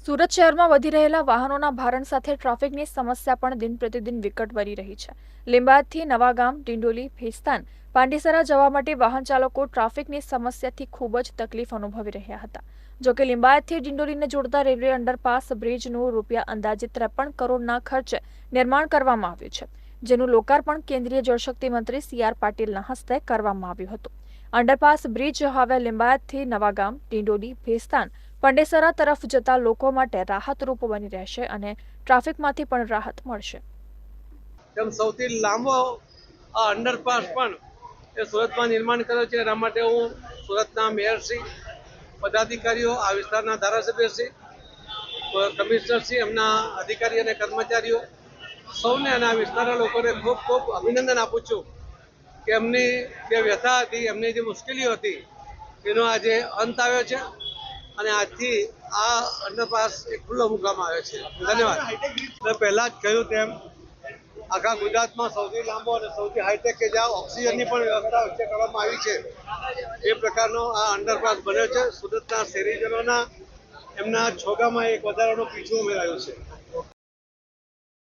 સુરત શહેરમાં વધી રહેલા વાહનોના ભારણ સાથે ટ્રાફિકની સમસ્યા પણ દિન પ્રતિદિન વિકટ બની રહી છે। લીંબાયતથી નવાગામ, ડિંડોલી, ભેસ્તાન, પાંડેસરા જવા માટે વાહન ચાલકો ટ્રાફિકની સમસ્યાથી ખૂબ જ તકલીફ અનુભવી રહ્યા હતા। જોકે લીંબાયતથી ડિંડોલીને જોડતા રેલવે અંડરપાસ બ્રિજનું રૂપિયા અંદાજે 53 કરોડના ખર્ચે નિર્માણ કરવામાં આવ્યું છે, જેનું લોકાર્પણ કેન્દ્રીય જળશક્તિ મંત્રી CR પાટીલના હસ્તે કરવામાં આવ્યું હતું। અંડરપાસ બ્રિજ હવે લીંબાયતથી નવાગામ, ડિંડોલી, ભેસ્તાન, પાંડેસરા તરફ જતા લોકો માટે રાહતરૂપ બની રહેશે અને ટ્રાફિકમાંથી પણ રાહત મળશે। તેમ સૌથી લાંબો આ અંડરપાસ પણ એ સુરતમાં નિર્માણ કર્યો છે। એના માટે હું સુરતના મેયરશ્રી, પદાધિકારીઓ, આ વિસ્તારના ધારાસભ્યશ્રી, કમિશનરશ્રી, એમના અધિકારી અને કર્મચારીઓ સૌને અને આ વિસ્તારના લોકોને ખૂબ ખૂબ અભિનંદન આપું છું કે એમની જે વ્યથા હતી, એમની જે મુશ્કેલીઓ હતી એનો આજે અંત આવ્યો છે અને આજથી આ અંડરપાસ એક ખુલ્લો મૂકવામાં આવ્યો છે। ધન્યવાદ। મેં પહેલાં જ કહ્યું તેમ આખા ગુજરાતમાં સૌથી લાંબો અને સૌથી હાઈટેક કે જ્યાં ઓક્સિજનની પણ વ્યવસ્થા વચ્ચે કરવામાં આવી છે એ પ્રકારનો આ અંડરપાસ બન્યો છે। સુરતના શહેરીજનોના એમના છોગામાં એક વધારાનો પીછું ઉમેરાયું છે।